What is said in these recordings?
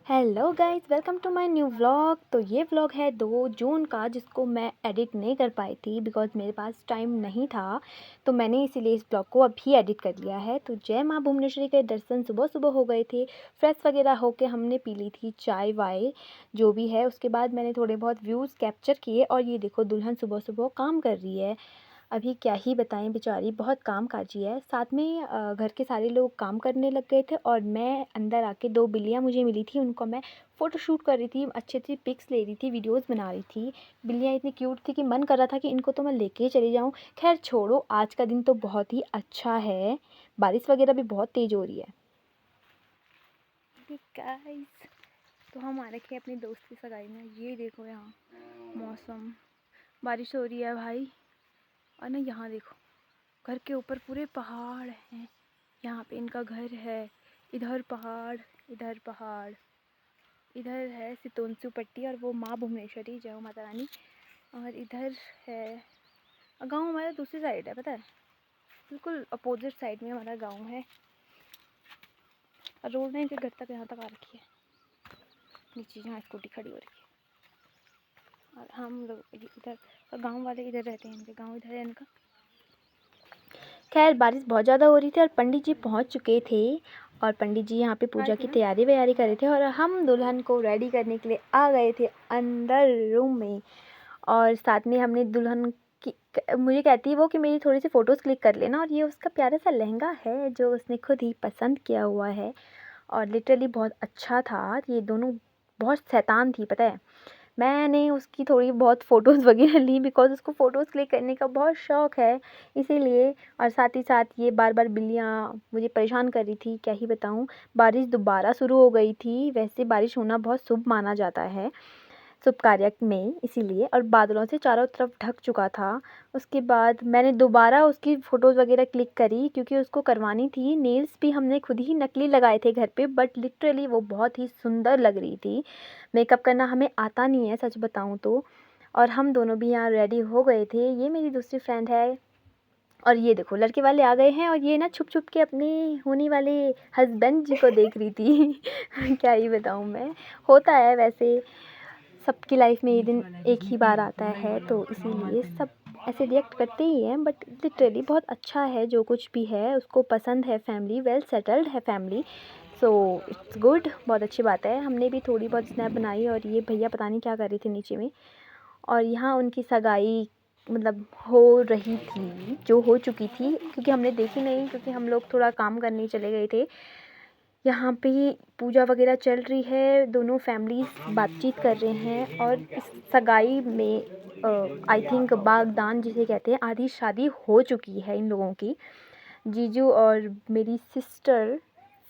Hello guys, welcome to my new vlog. तो ये vlog है 2 जून का, जिसको मैं एडिट नहीं कर पाई थी बिकॉज़ मेरे पास टाइम नहीं था। तो मैंने इसीलिए इस व्लॉग को अभी एडिट कर लिया है। तो जय माँ भुवनेश्वरी के दर्शन सुबह सुबह हो गए थे। फ्रेश वगैरह होके हमने पी ली थी चाय वाय जो भी है। उसके बाद मैंने थोड़े बहुत व्यूज़ कैप्चर किए और ये देखो दुल्हन सुबह सुबह काम कर रही है। अभी क्या ही बताएं, बेचारी बहुत कामकाजी है। साथ में घर के सारे लोग काम करने लग गए थे और मैं अंदर आके 2 बिल्लियाँ मुझे मिली थी, उनको मैं फ़ोटो शूट कर रही थी, अच्छी अच्छी पिक्स ले रही थी, वीडियोस बना रही थी। बिल्लियाँ इतनी क्यूट थी कि मन कर रहा था कि इनको तो मैं लेके ही चली जाऊँ। खैर छोड़ो, आज का दिन तो बहुत ही अच्छा है। बारिश वगैरह भी बहुत तेज़ हो रही है। गाइस, तो हम आ रखे अपनी दोस्त की सगाई में। ये देखो यहाँ मौसम, बारिश हो रही है भाई। और ना यहाँ देखो, घर के ऊपर पूरे पहाड़ हैं। यहाँ पे इनका घर है। इधर पहाड़, इधर पहाड़, इधर है सितोंसू पट्टी और वो माँ भुवनेश्वरी, जय हो माता रानी। और इधर है गांव, हमारा दूसरी साइड है, पता है, बिल्कुल अपोजिट साइड में हमारा गांव है। और रोड ने इनके घर तक यहाँ तक आ रखी है। नीचे यहाँ स्कूटी खड़ी हो रही है और हम लोग इधर, और गाँव वाले इधर रहते हैं, इनके गाँव इधर है इनका। खैर बारिश बहुत ज़्यादा हो रही थी और पंडित जी पहुँच चुके थे और पंडित जी यहाँ पे पूजा की तैयारी वैयारी कर रहे थे और हम दुल्हन को रेडी करने के लिए आ गए थे अंदर रूम में। और साथ में हमने दुल्हन की, मुझे कहती है वो कि मेरी थोड़ी सी फ़ोटोज़ क्लिक कर लेना। और ये उसका प्यारा सा लहंगा है जो उसने खुद ही पसंद किया हुआ है और लिटरली बहुत अच्छा था। ये दोनों बहुत शैतान थी, पता है। मैंने उसकी थोड़ी बहुत फ़ोटोज़ वगैरह ली बिकॉज़ उसको फ़ोटोज़ क्लिक करने का बहुत शौक़ है, इसीलिए। और साथ ही साथ ये बार-बार बिल्लियाँ मुझे परेशान कर रही थी, क्या ही बताऊँ। बारिश दोबारा शुरू हो गई थी। वैसे बारिश होना बहुत शुभ माना जाता है, शुभ कार्य में, इसीलिए। और बादलों से चारों तरफ ढक चुका था। उसके बाद मैंने दोबारा उसकी फ़ोटोज़ वगैरह क्लिक करी क्योंकि उसको करवानी थी। नेल्स भी हमने खुद ही नकली लगाए थे घर पे, बट लिटरली वो बहुत ही सुंदर लग रही थी। मेकअप करना हमें आता नहीं है, सच बताऊँ तो। और हम दोनों भी यहाँ रेडी हो गए थे। ये मेरी दूसरी फ्रेंड है और ये देखो लड़के वाले आ गए हैं और ये ना छुप छुप के अपने होने वाले हस्बैंड जी को देख रही थी। क्या ही बताऊँ मैं, होता है वैसे, सबकी लाइफ में ये दिन एक ही बार आता है, तो इसीलिए सब ऐसे रिएक्ट करते ही हैं। बट लिटरली बहुत अच्छा है, जो कुछ भी है उसको पसंद है, फैमिली वेल सेटल्ड है फैमिली, सो इट्स गुड, बहुत अच्छी बात है। हमने भी थोड़ी बहुत स्नैप बनाई और ये भैया पता नहीं क्या कर रहे थे नीचे में। और यहाँ उनकी सगाई मतलब हो रही थी, जो हो चुकी थी, क्योंकि हमने देखी नहीं, क्योंकि हम लोग थोड़ा काम करने चले गए थे। यहाँ पे पूजा वगैरह चल रही है, दोनों फैमिलीज़ बातचीत कर रहे हैं और इस सगाई में आई थिंक बागदान जिसे कहते हैं, आधी शादी हो चुकी है इन लोगों की। जीजू और मेरी सिस्टर,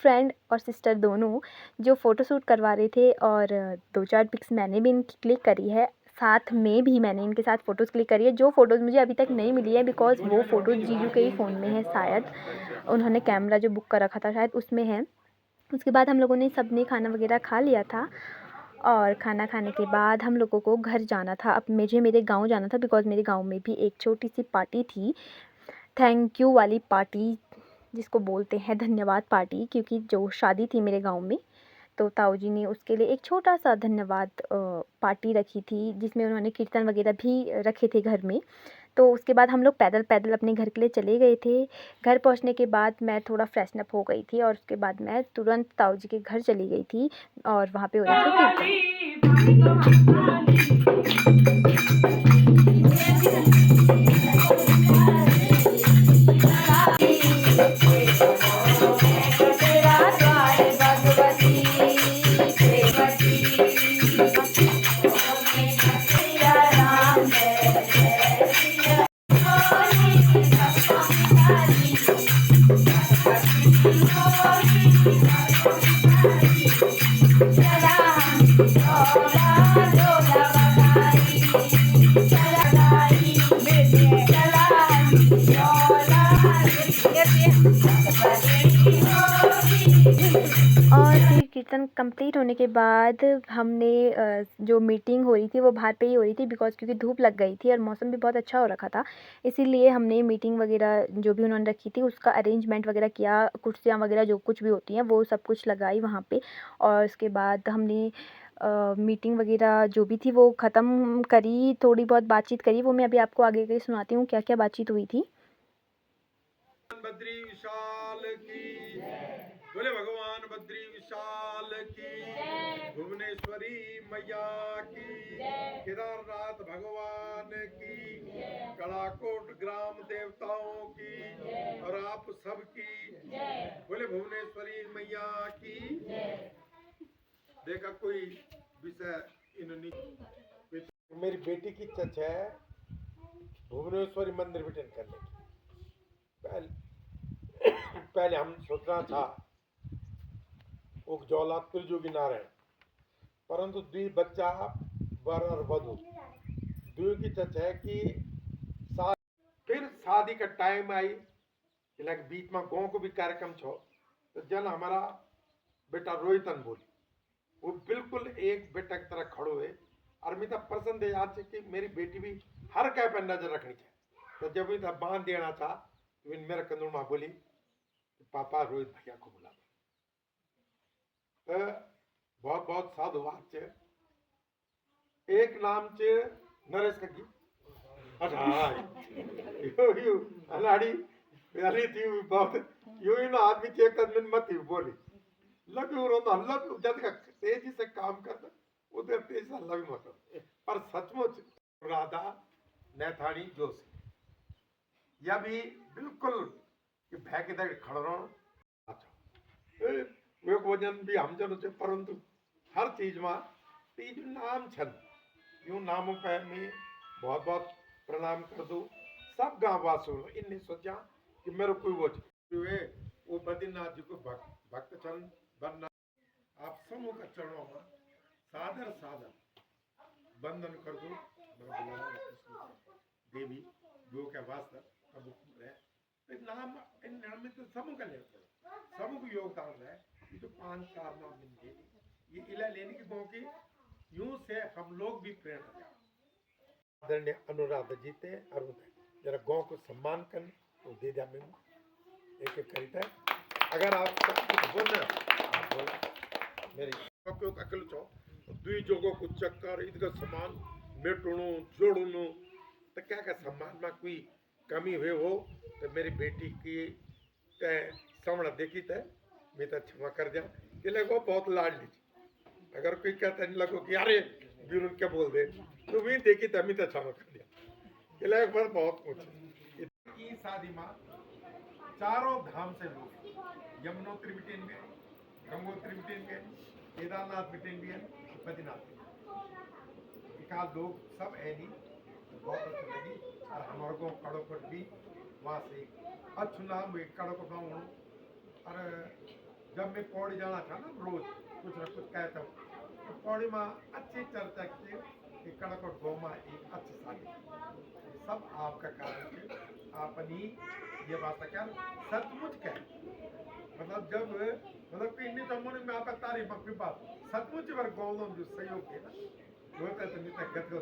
फ्रेंड और सिस्टर दोनों जो फ़ोटो शूट करवा रहे थे, और 2-4 पिक्स मैंने भी इनकी क्लिक करी है। साथ में भी मैंने इनके साथ फ़ोटोज़ क्लिक करी है, जो फ़ोटोज़ मुझे अभी तक नहीं मिली है बिकॉज़ वो फ़ोटोज़ जीजू के ही फ़ोन में है शायद। उन्होंने कैमरा जो बुक कर रखा था शायद उसमें है। उसके बाद हम लोगों ने सब ने खाना वगैरह खा लिया था और खाना खाने के बाद हम लोगों को घर जाना था। अब मुझे मेरे गांव जाना था बिकॉज़ मेरे गांव में भी एक छोटी सी पार्टी थी, थैंक यू वाली पार्टी, जिसको बोलते हैं धन्यवाद पार्टी, क्योंकि जो शादी थी मेरे गांव में तो ताऊ जी ने उसके लिए एक छोटा सा धन्यवाद पार्टी रखी थी, जिसमें उन्होंने कीर्तन वगैरह भी रखे थे घर में। तो उसके बाद हम लोग पैदल पैदल अपने घर के लिए चले गए थे। घर पहुंचने के बाद मैं थोड़ा फ्रेशन अप हो गई थी और उसके बाद मैं तुरंत ताऊ जी के घर चली गई थी और वहाँ पे हो रहा था कीर्तन कंप्लीट होने के बाद हमने जो मीटिंग हो रही थी वो बाहर पे ही हो रही थी, बिकॉज़ क्योंकि धूप लग गई थी और मौसम भी बहुत अच्छा हो रखा था। इसीलिए हमने मीटिंग वगैरह जो भी उन्होंने रखी थी उसका अरेंजमेंट वगैरह किया, कुर्सियाँ वगैरह जो कुछ भी होती हैं वो सब कुछ लगाई वहाँ पे। और उसके बाद हमने मीटिंग वगैरह जो भी थी वो ख़त्म करी, थोड़ी बहुत बातचीत करी, वो मैं अभी आपको आगे आगे सुनाती हूँ क्या-क्या बातचीत हुई थी। बद्री विशाल की, बोले भगवान बद्री विशाल की, भुवनेश्वरी मैया की, केदारनाथ भगवान की, कड़ाकोट ग्राम देवताओं की और आप सबकी, बोले भुवनेश्वरी मैया की। देखा कोई विषय इन्होंने, मेरी बेटी की चर्चा है भुवनेश्वरी मंदिर विटन करने की। पहले हम सोचना था उगजौला त्रिजुगी नारायण, परंतु द्वि बच्चा वर और वधु द्वि की चर्चा है कि फिर शादी का टाइम आई, बीच में गाँव को भी कार्यक्रम छो, तो जन हमारा बेटा रोहितन बोली वो बिल्कुल एक बेटा की तरह खड़ो है और मैं पसंद है आज कि मेरी बेटी भी हर कह पर नजर रखनी चाहिए। तो जब मैं बांध देना था तो मेरे कंदू माँ बोली पापा रोहित भैया को बुला। बहुत बहुत साधुवाद च एक नाम च नरेश कगी यो यो अनाड़ी अली थी बहुत यो ही ना आदमी चेक कर मन मत ही बोली लगे रो ना लग जद का तेजी से काम करता उधर तेज से लग मत। पर सचमुच राधा नैथानी जोशी या भी बिल्कुल कि भैके दे खड़ा रहो। अच्छा वे वजन भी हम जन से, परंतु हर चीज में तीज नाम छन यूं नामों पे मैं बहुत बहुत प्रणाम कर दूं सब गांव वासियों ने। इन्हें सोचा कि मेरे कोई वो बद्रीनाथ जी को भक्त चरण बनना आप समूह का चरणों में सादर सादर बंधन कर दो। देवी जो के वास्ते अब है नाम इन नाम तो समूह का लेना पड़ो, समूह को योगदान है। ये जो 5-4 नाम मिलते ये इला लेने की मौके यूं से हम लोग भी प्रेरणा आदरणीय अनुराधा जी थे और जरा गांव को सम्मान कर तो दे दिया मैं एक एक करीता अगर आप बोलना आप बोला मेरी क्यों अकल चो दुई जोगों को चक्कर इधर समान मेटुणु जोड़ुनु तो क्या का सम्मान में कोई कमी हुए हो तो मेरी बेटी की सामना देखी थे मैं तो क्षमा कर दिया कि लगो बहुत लाडली अगर कोई कहता नहीं लगो कि अरे बीरुन क्या बोल दे तो भी देखी तो मैं तो क्षमा कर दिया कि लग पर बहुत कुछ की शादी में चारों धाम से लोग यमुनोत्री बिटेन गए, गंगोत्री बिटेन गए, केदारनाथ बिटेन गए, बद्रीनाथ एकाध लोग सब ऐनी बहुत अच्छी लगी और हमारे को कड़ोकट भी वहाँ से अच्छु नाम हुए कड़ोकट गाँव और जब मैं पौड़ी जाना था ना रोज कुछ न कुछ कहता हूँ तो पौड़ी में अच्छी चर्चा की कि कड़ोकट गाँव में एक अच्छी शादी सब आपका कारण है अपनी ये बात क्या सचमुच कह मतलब जब मतलब कि इन्हीं तमों में आपका तारीफ की बात सचमुच बार गाँव जो सहयोग है ना वो तो नहीं गदगद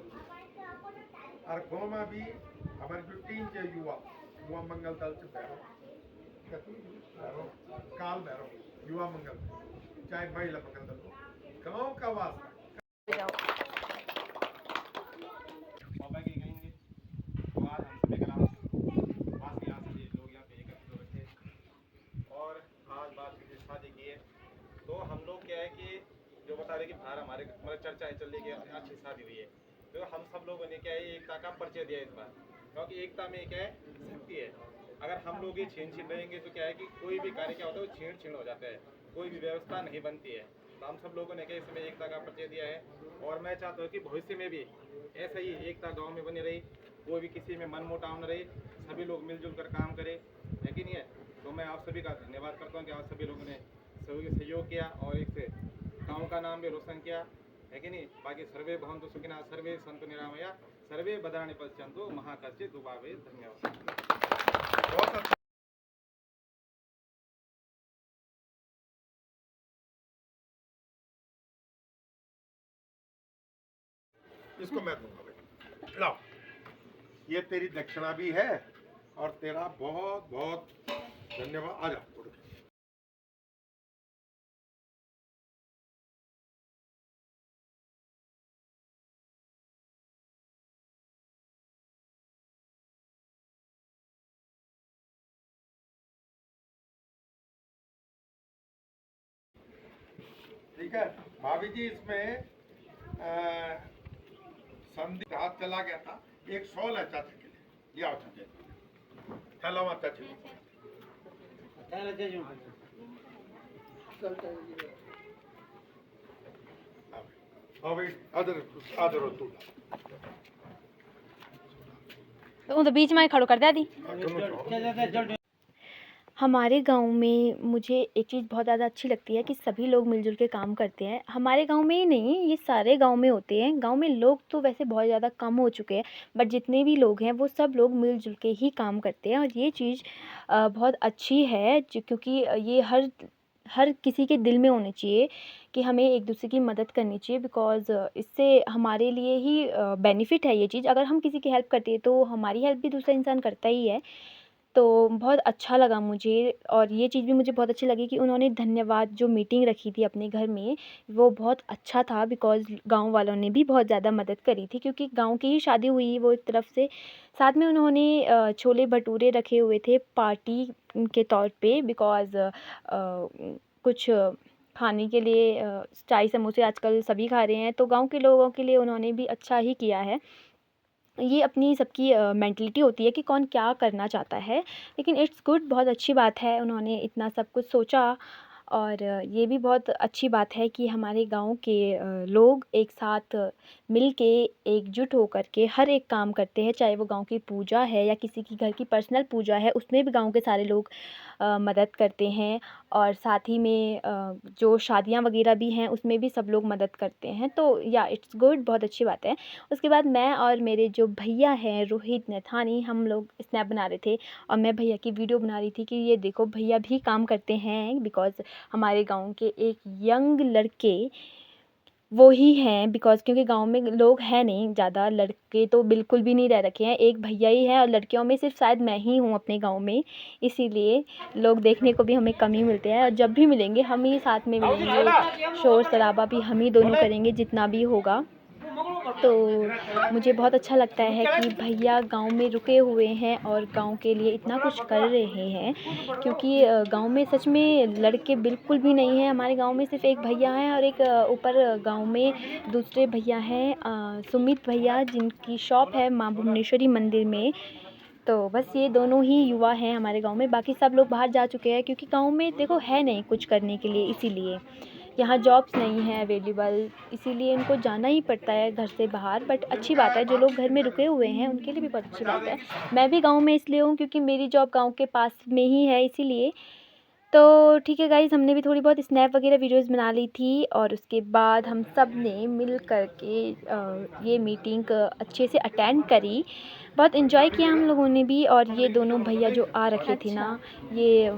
और गाँव में भी हमारी जो टीम के युवा मंगल दल से भैरव काल भैरव युवा मंगल चाहे महिला मंगल दल गाँव का वास्ता तो हम लोग क्या है कि जो बता रहे कि बाहर हमारे मतलब चर्चा है चल रही है अच्छी शादी हुई है तो हम सब लोगों ने क्या है एकता का परिचय दिया इस बार क्योंकि एकता में क्या है शक्ति है। अगर हम लोग ये छीन रहेंगे तो क्या है कि कोई भी कार्य क्या होता है वो छीन हो जाता है, कोई भी व्यवस्था नहीं बनती है। तो हम सब लोगों ने क्या इसमें एकता का परिचय दिया है और मैं चाहता हूँ कि भविष्य में भी ऐसा ही एकता गाँव में बनी रही, कोई भी किसी में मन मुटाव न रहे, सभी लोग मिलजुल कर काम करें, है कि नहीं है। तो मैं आप सभी का धन्यवाद करता हूँ कि आप सभी लोगों ने सहयोग किया और एक गाँव का नाम भी रोशन किया, है कि नहीं। बाकी सर्वे भवन्तु सुखिनः सर्वे सन्तु निरामया सर्वे भद्राणि पश्यन्तु महाकाश्य दुभावे। धन्यवाद। इसको मैं दूंगा भाई, लाओ, ये तेरी दक्षिणा भी है और तेरा बहुत बहुत धन्यवाद। आ जाओ उठ के। ठीक है भाभी जी, इसमें संधि हाथ चला गया था, एक शॉल है चाचा के लिए, लिया आओ चाचा, चलो माता जी। हाँ भाई, आदर आदर हो तू, तो बीच में खड़ो कर दिया दी। दोनों जाओ। हमारे गांव में मुझे एक चीज़ बहुत ज़्यादा अच्छी लगती है कि सभी लोग मिलजुल के काम करते हैं। हमारे गांव में ही नहीं, ये सारे गांव में होते हैं। गांव में लोग तो वैसे बहुत ज़्यादा कम हो चुके हैं, बट जितने भी लोग हैं वो सब लोग मिलजुल के ही काम करते हैं। और ये चीज़ बहुत अच्छी है क्योंकि ये हर किसी के दिल में होनी चाहिए कि हमें एक दूसरे की मदद करनी चाहिए, बिकॉज़ इससे हमारे लिए ही बेनिफिट है ये चीज़। अगर हम किसी की हेल्प करते हैं तो हमारी हेल्प भी दूसरा इंसान करता ही है। तो बहुत अच्छा लगा मुझे, और ये चीज़ भी मुझे बहुत अच्छी लगी कि उन्होंने धन्यवाद जो मीटिंग रखी थी अपने घर में, वो बहुत अच्छा था, बिकॉज़ गांव वालों ने भी बहुत ज़्यादा मदद करी थी, क्योंकि गांव की ही शादी हुई वो एक तरफ से। साथ में उन्होंने छोले भटूरे रखे हुए थे पार्टी के तौर पे, बिकॉज़ कुछ खाने के लिए चाय समोसे आजकल सभी खा रहे हैं, तो गांव के लोगों के लिए उन्होंने भी अच्छा ही किया है। ये अपनी सबकी मेंटलिटी होती है कि कौन क्या करना चाहता है, लेकिन इट्स गुड, बहुत अच्छी बात है उन्होंने इतना सब कुछ सोचा। और ये भी बहुत अच्छी बात है कि हमारे गांव के लोग एक साथ मिल के एकजुट होकर के हर एक काम करते हैं, चाहे वो गांव की पूजा है या किसी की घर की पर्सनल पूजा है, उसमें भी गांव के सारे लोग मदद करते हैं। और साथ ही में जो शादियां वगैरह भी हैं उसमें भी सब लोग मदद करते हैं। तो या इट्स गुड, बहुत अच्छी बात है। उसके बाद मैं और मेरे जो भैया हैं रोहित नथानी, हम लोग स्नैप बना रहे थे और मैं भैया की वीडियो बना रही थी कि ये देखो भैया भी काम करते हैं, बिकॉज़ हमारे गांव के एक यंग लड़के वो ही हैं, बिकॉज़ क्योंकि गांव में लोग हैं नहीं ज़्यादा, लड़के तो बिल्कुल भी नहीं रह रखे हैं, एक भैया ही हैं और लड़कियों में सिर्फ शायद मैं ही हूँ अपने गांव में, इसीलिए लोग देखने को भी हमें कम ही मिलते हैं। और जब भी मिलेंगे हम ही साथ में मिलेंगे, शोर शराबा भी हम ही दोनों करेंगे जितना भी होगा। तो मुझे बहुत अच्छा लगता है कि भैया गांव में रुके हुए हैं और गांव के लिए इतना कुछ कर रहे हैं, क्योंकि गांव में सच में लड़के बिल्कुल भी नहीं हैं। हमारे गांव में सिर्फ एक भैया हैं और एक ऊपर गांव में दूसरे भैया हैं, सुमित भैया, जिनकी शॉप है माँ भुवनेश्वरी मंदिर में। तो बस ये दोनों ही युवा हैं हमारे गांव में, बाकी सब लोग बाहर जा चुके हैं, क्योंकि गांव में देखो है नहीं कुछ करने के लिए, इसीलिए यहाँ जॉब्स नहीं है अवेलेबल, इसीलिए उनको जाना ही पड़ता है घर से बाहर। बट अच्छी बात है, जो लोग घर में रुके हुए हैं उनके लिए भी बहुत अच्छी बात है। मैं भी गांव में इसलिए हूँ क्योंकि मेरी जॉब गांव के पास में ही है, इसीलिए। तो ठीक है गाइज़, हमने भी थोड़ी बहुत स्नैप वगैरह वीडियोस बना ली थी, और उसके बाद हम सब ने मिल कर के ये मीटिंग अच्छे से अटेंड करी, बहुत इन्जॉय किया हम लोगों ने भी। और ये दोनों भैया जो आ रखे थे ना, ये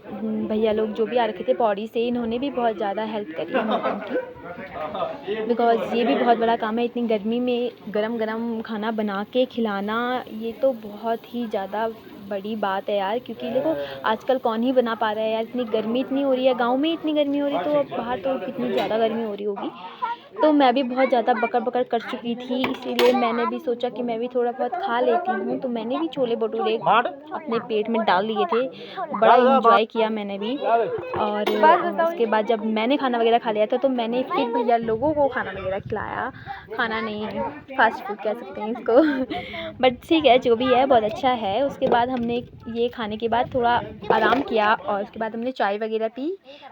भैया लोग जो भी आ रखे थे पौड़ी से, इन्होंने भी बहुत ज़्यादा हेल्प करी हम लोगों की, बिकॉज़ ये भी बहुत बड़ा काम है। इतनी गर्मी में गरम गरम खाना बना के खिलाना, ये तो बहुत ही ज़्यादा बड़ी बात है यार, क्योंकि देखो आजकल कौन ही बना पा रहा है यार, इतनी गर्मी इतनी हो रही है, गांव में इतनी गर्मी हो रही है, तो अब बाहर तो कितनी ज़्यादा गर्मी हो रही होगी। तो मैं भी बहुत ज़्यादा बकर बकर कर चुकी थी, इसीलिए मैंने भी सोचा कि मैं भी थोड़ा बहुत खा लेती हूँ। तो मैंने भी छोले भटूरे अपने पेट में डाल लिए थे, बड़ा इंजॉय किया मैंने भी। और उसके बाद जब मैंने खाना वगैरह खा लिया था, तो मैंने फिर भैया लोगों को खाना वगैरह खिलाया, खाना नहीं फास्ट फूड कह सकते हैं इसको बट ठीक है, जो भी है बहुत अच्छा है। उसके बाद हमने ये खाने के बाद थोड़ा आराम किया, और उसके बाद हमने चाय वगैरह पी।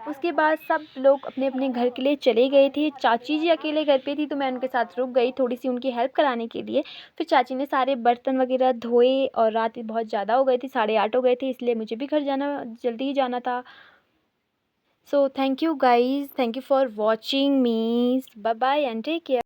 उसके बाद सब लोग अपने अपने घर के लिए चले गए थे। चाची जी अकेले घर पे थी, तो मैं उनके साथ रुक गई थोड़ी सी उनकी हेल्प कराने के लिए। फिर चाची ने सारे बर्तन वगैरह धोए, और रात बहुत ज़्यादा हो गई थी, 8:30 हो गए थे, इसलिए मुझे भी घर जाना, जल्दी ही जाना था। So thank you guys, thank you for watching me, bye bye and take care.